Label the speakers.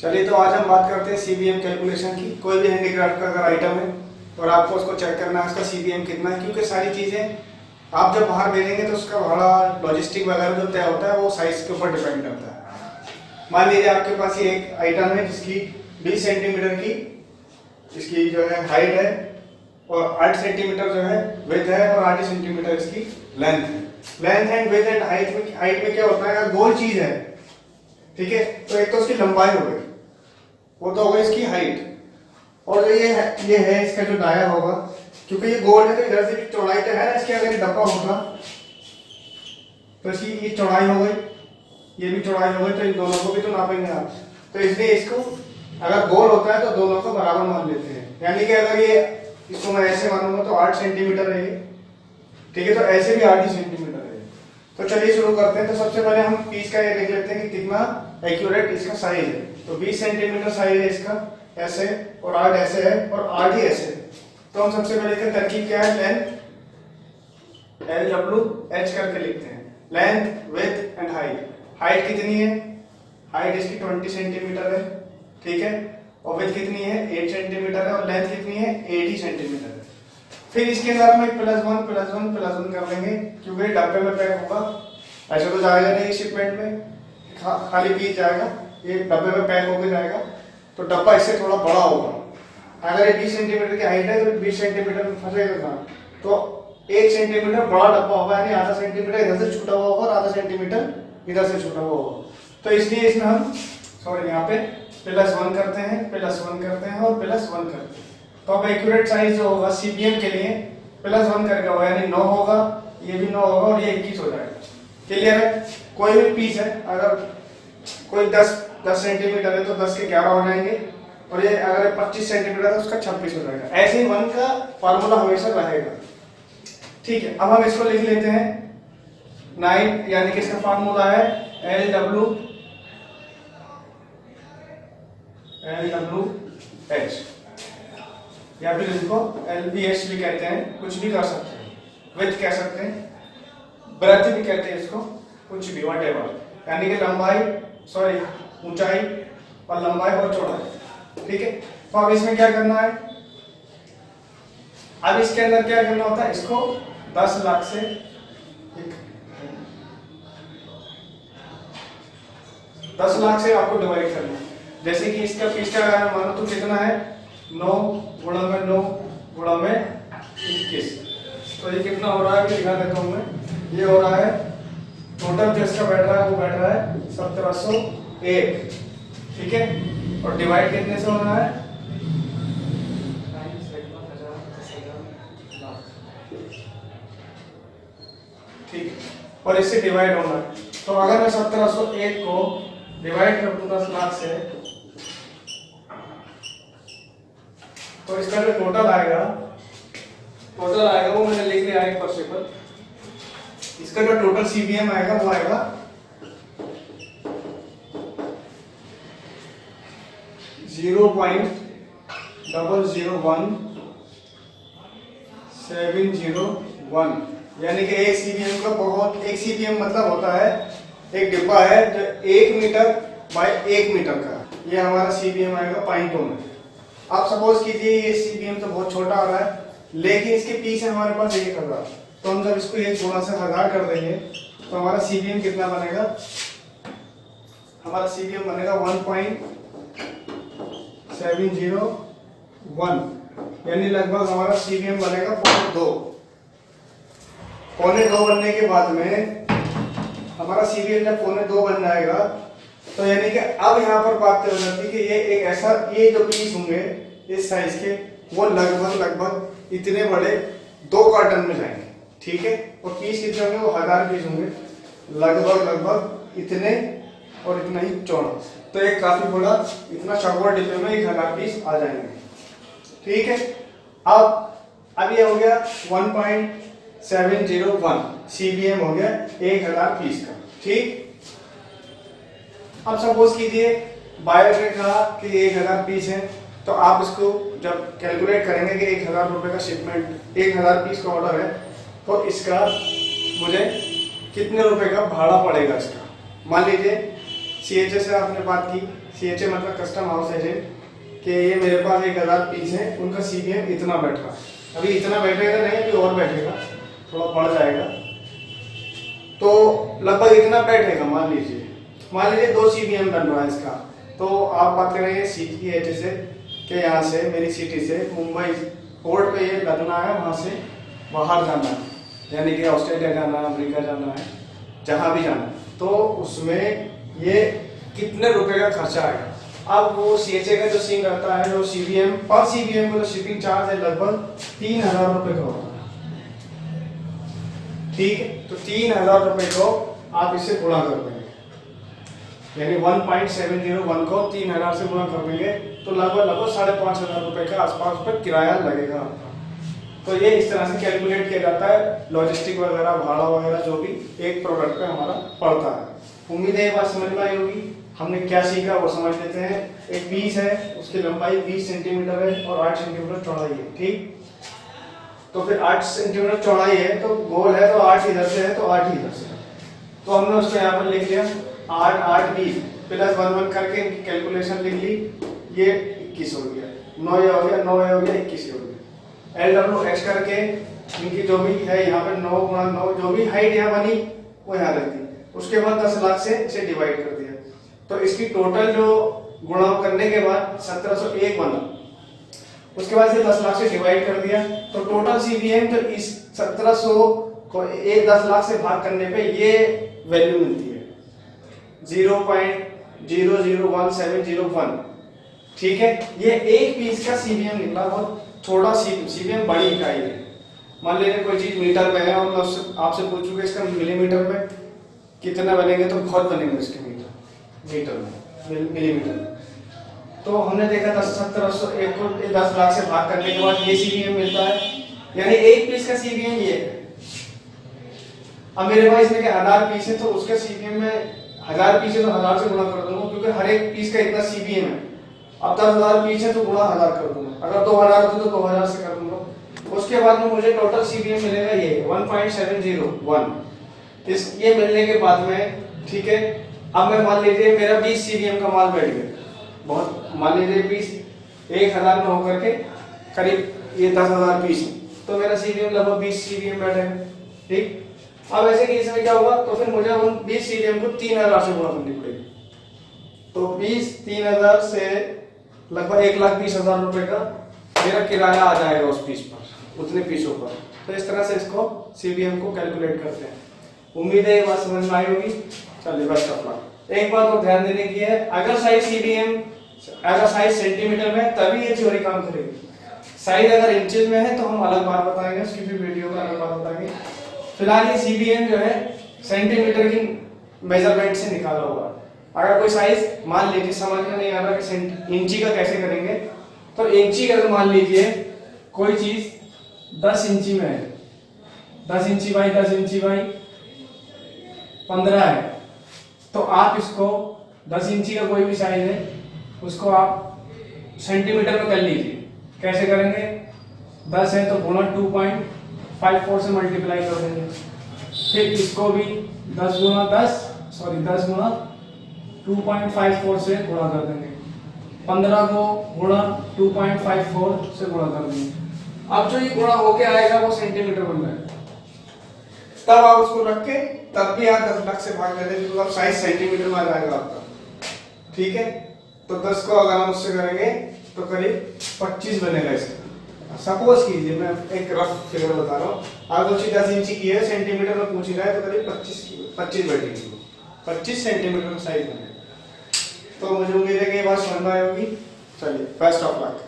Speaker 1: चलिए तो आज हम बात करते हैं सीबीएम कैलकुलेशन की। कोई भी हैंडीक्राफ्ट का अगर आइटम है और आपको उसको चेक करना है उसका सीबीएम कितना है, क्योंकि सारी चीज़ें आप जब बाहर भेजेंगे तो उसका भाड़ा लॉजिस्टिक वगैरह जो तय होता है वो साइज के ऊपर डिपेंड करता है। मान लीजिए आपके पास ये एक आइटम है जिसकी 20 सेंटीमीटर की इसकी जो है हाइट है और 8 सेंटीमीटर जो है विड्थ है और 8 सेंटीमीटर इसकी लेंथ है। Length and width and height में क्या होता है, अगर गोल चीज है, ठीक है, तो एक तो उसकी लंबाई हो गई, वो तो होगा इसकी हाइट, और ये है इसका जो डाया होगा, क्योंकि ये गोल है तो इधर से चौड़ाई तो है ना इसकी। अगर डब्बा होगा तो इसकी ये चौड़ाई हो गई, ये भी चौड़ाई हो गई, तो इन दोनों को भी तो नापेंगे आप। तो इसलिए इसको अगर गोल होता है तो दोनों को बराबर मान लेते हैं। यानी कि अगर ये इसको मैं ऐसे मानूंगा तो 8 सेंटीमीटर है ये, ठीक है, तो ऐसे भी 8 ही सेंटीमीटर है। तो चलिए शुरू करते हैं। तो सबसे पहले हम पीस का ये देख लेते हैं कि कितना एक्यूरेट इसका साइज है। तो 20 सेंटीमीटर साइज है इसका, ऐसे, और 8 ऐसे है और 8 ही ऐसे है। तो हम सबसे पहले इसका तरकीब क्या है, लेंथ LW H करके लिखते हैं। Length, width and height. Height कितनी है, हाइट इसकी 20 सेंटीमीटर है, ठीक है, और विड्थ कितनी है 8 सेंटीमीटर है, और लेंथ कितनी है 80 सेंटीमीटर है। फिर इसके अंदर हम एक +1 +1 +1 कर लेंगे, क्योंकि डब्बे में पैक होगा, ऐसे तो जाएगा नहीं शिपमेंट में, खाली पीस जाएगा, ये डब्बे में पैक होकर जाएगा, तो डब्बा इससे थोड़ा बड़ा होगा। अगर ये 20 सेंटीमीटर की हाइट है तो 20 सेंटीमीटर में फंसेगा कहाँ, तो 1 सेंटीमीटर बड़ा डब्बा होगा, यानी आधा सेंटीमीटर इधर से छूटा हुआ होगा और आधा सेंटीमीटर इधर से छूटा हुआ होगा। तो इसलिए इसमें हम यहाँ पे +1 करते हैं, +1 करते हैं और +1 करते हैं। तो अब एक्यूरेट साइज जो होगा सीबीएम के लिए +1 करके होगा, यानी 9 होगा, ये भी 9 होगा और ये 21 हो जाएगा। क्लियर है। कोई भी पीस है, अगर कोई 10 सेंटीमीटर है तो 10 के 11 हो जाएंगे, और ये अगर 25 सेंटीमीटर है तो उसका 26 हो जाएगा। ऐसे ही 1 का फॉर्मूला हमेशा रहेगा, ठीक है। अब हम इसको लिख लेते हैं 9, यानी कि इसका फॉर्मूला है LWH, या फिर इसको LBH भी कहते हैं, कुछ भी कर सकते हैं, विड्थ कह सकते हैं, ब्रेथ भी कहते हैं इसको, कुछ भी व्हाटएवर, यानी कि ऊंचाई और लंबाई और चौड़ाई, ठीक है। तो अब इसमें क्या करना है, अब इसके अंदर क्या करना होता है, इसको 10 लाख से 10 लाख से आपको डिवाइड करना है। जैसे कि इसका पीस का मानो तो कितना है, 9 गुणा में 9 गुणा में 21, तो ये कितना हो रहा है दिखा देता हूं मैं। ये हो रहा है टोटल जो इसका बैठ रहा है वो बैठ रहा है 1701, ठीक है, और डिवाइड कितने से होना है, ठीक है, और इससे डिवाइड होना है। तो अगर मैं 1701 को डिवाइड कर दूं 10 लाख से, तो इसका जो टोटल आएगा वो मैंने लिख लिया है पर्चे पर। इसका जो टोटल सीबीएम आएगा वो आएगा 0.001701, यानी कि एक सीबीएम का एक सीबीएम मतलब होता है एक डिब्बा है जो 1 मीटर बाय 1 मीटर का, ये हमारा सीबीएम आएगा पॉइंटों में। आप सपोज कीजिए ये सीबीएम तो बहुत छोटा आ रहा है, लेकिन इसके पीस है हमारे पास 1000, तो हम जब इसको 1 गुणा से 1000 कर देंगे तो हमारा सीबीएम कितना बनेगा, हमारा सीबीएम बनेगा 1.701, यानी लगभग हमारा सीबीएम बनेगा 2.2 बनने के बाद में हमारा सीबीएम जब 2.2 बन जाएगा, तो यानी कि अब यहाँ पर बात हो जाती है कि ये एक ऐसा, ये जो पीस होंगे इस साइज के, वो लगभग इतने बड़े 2 कार्टन में जाएंगे, ठीक है, और पीस कितने होंगे, वो 1000 पीस होंगे, लगभग इतने और इतना ही चौड़ा, तो एक काफी बड़ा, इतना चौकोर डिब्बे में 1000 पीस आ जाएंगे, ठीक है। अब ये हो गया 1.701 सीबीएम हो गया 1000 पीस का, ठीक। अब सपोज कीजिए बायर ने कहा कि 1000 पीस है, तो आप इसको जब कैलकुलेट करेंगे कि 1000 रुपए का शिपमेंट, 1000 पीस का ऑर्डर है, तो इसका मुझे कितने रुपए का भाड़ा पड़ेगा इसका। मान लीजिए CHS से आपने बात की, CHA मतलब कस्टम हाउस एजेंट, कि ये मेरे पास 1000 पीस है, उनका CBM इतना बैठ रहा है। अभी इतना बैठेगा नहीं, अभी और बैठेगा, थोड़ा बढ़ जाएगा, तो लगभग इतना बैठेगा। मान लीजिए 2 CBM बन रहा है इसका। तो आप बात करेंगे CHA से कि यहाँ से मेरी सिटी से मुंबई पोर्ट पे ये लगना है, वहाँ से बाहर जाना है, यानी कि ऑस्ट्रेलिया जाना है, अमेरिका जाना है, जहाँ भी जाना है, तो उसमें ये कितने रुपए का खर्चा आएगा। अब वो CHA का जो सीन रहता है, जो CBM पर CBM का जो शिपिंग चार्ज है लगभग 3000 रुपये का होता है। ठीक है, तो 3000 रुपये को आप इससे गुणा कर देंगे, यानी 1.701 को 3000 से गुणा कर देंगे, तो लगभग 5500 रुपये के आसपास पर किराया लगेगा आपका। तो ये इस तरह से कैलकुलेट किया जाता है, लॉजिस्टिक वगैरह, भाड़ा वगैरह जो भी एक प्रोडक्ट पे हमारा पड़ता है। उम्मीद है ये बात समझ में आई होगी। हमने क्या सीखा वो समझ लेते हैं। एक पीस है, उसकी लंबाई 20 सेंटीमीटर है और 8 सेंटीमीटर चौड़ाई है। ठीक, तो फिर 8 सेंटीमीटर चौड़ाई है, तो गोल है, तो 8 इधर से है, तो 8 इधर से है। तो हमने उसको यहाँ पर लिख लिया 8 8 20 प्लस 1 1 करके कैलकुलेशन लिख ली, ये 21 हो गया, 9 ये हो गया, 9 ये हो गया, 21 हो गया। LWX करके इनकी जो भी है यहाँ पे 9 गुणा 9, जो भी हाइट यहाँ बनी वो यहाँ रख दी। उसके बाद 10 लाख से इसे डिवाइड कर दिया, तो इसकी टोटल जो गुणा करने के बाद 1701 बना। उसके बाद से 10 लाख से डिवाइड कर दिया, तो टोटल CBM तो इस 1700 को 10 लाख से भाग करने पे ये वैल्यू मिलती है 0.001701। ठीक है, ये एक पीस का CBM निकला। बहुत छोटा CBM बड़ी इकाई है। मान लीजिए कोई चीज मीटर में है और मैं आपसे पूछूंगा इसका मिलीमीटर में कितना बनेंगे, तो बहुत बनेंगे इसके मीटर में, मिलीमीटर में। तो हमने देखा 1701 को 10 लाख से भाग करने के बाद ये CBM मिलता है, यानी एक पीस का CBM ये है। अब मेरे पास इसमें 1000 पीस है, तो उसके CBM में 1000 पीस है तो 1000 से गुणा कर दूंगा, क्योंकि हर एक पीस का इतना CBM है। अब 10,000 पीस है तो गुणा 1000 कर दूंगा, अगर 2000 होते तो 2000 से कर दूंगा। उसके बाद में मुझे टोटल CBM मिलेगा ये 1.701। ये मिलने के बाद में, ठीक है, अब मैं मान लीजिए मेरा 20 CBM का माल बैठ गया, बहुत मान लीजिए 20 1000 में होकर के करीब ये 10,000 पीस, तो मेरा CBM लगभग 20 CBM बैठेगा। ठीक, अब ऐसे केस में क्या होगा, तो फिर मुझे उन 20 CBM को 3000 से गुणा करनी पड़ेगी, तो 20 3000 से लगभग 1,20,000 रुपए का मेरा किराया आ जाएगा उस पीस पर, उतने पीसों पर। तो इस तरह से इसको CBM को कैलकुलेट करते हैं। उम्मीद है ये बात समझ में आई होगी। चलिए बेस्ट ऑफ लक। एक बात और ध्यान देने की है, अगर साइज सेंटीमीटर में है तभी ये थ्योरी काम करेगी। साइज अगर इंचेस में है तो हम अलग बात बताएंगे, उसकी भी वीडियो में अलग बात बताएंगे। फिलहाल ये CBM जो है सेंटीमीटर की मेजरमेंट से निकाला हुआ। अगर कोई साइज मान लीजिए समझ में नहीं आ रहा कि इंची का कैसे करेंगे, तो इंची का अगर मान लीजिए कोई चीज 10 इंची में है, 10 इंची बाई 10 इंची बाई 15 है, तो आप इसको 10 इंची का कोई भी साइज है उसको आप सेंटीमीटर में कर लीजिए। कैसे करेंगे, 10 है तो गुणा 2.54 से मल्टीप्लाई कर देंगे। फिर इसको भी 10 गुणा 2.54 से गुणा कर देंगे। 15 को गुणा 2.54 से गुणा कर देंगे। अब जो ये गुणा होके आएगा वो सेंटीमीटर बन जाएगा। तब आप उसको रख के तब भी आप 10 लाख से भाग देते हैं, तो अब साइज सेंटीमीटर में आ जाएगा आपका। ठीक है, तो 10 को अगर हम उससे करेंगे तो करीब 25 बनेगा इसका। सपोज कीजिए, मैं एक रफ फिगर बता रहा हूँ, अगर वो चीज 10 इंची की है, सेंटीमीटर में पूछ रहा है, तो करीब 25 बैठेगी, 25 सेंटीमीटर का साइज बनेगा। तो मुझे उम्मीद है कि ये बात समझ में आई होगी। चलिए बेस्ट ऑफ लक।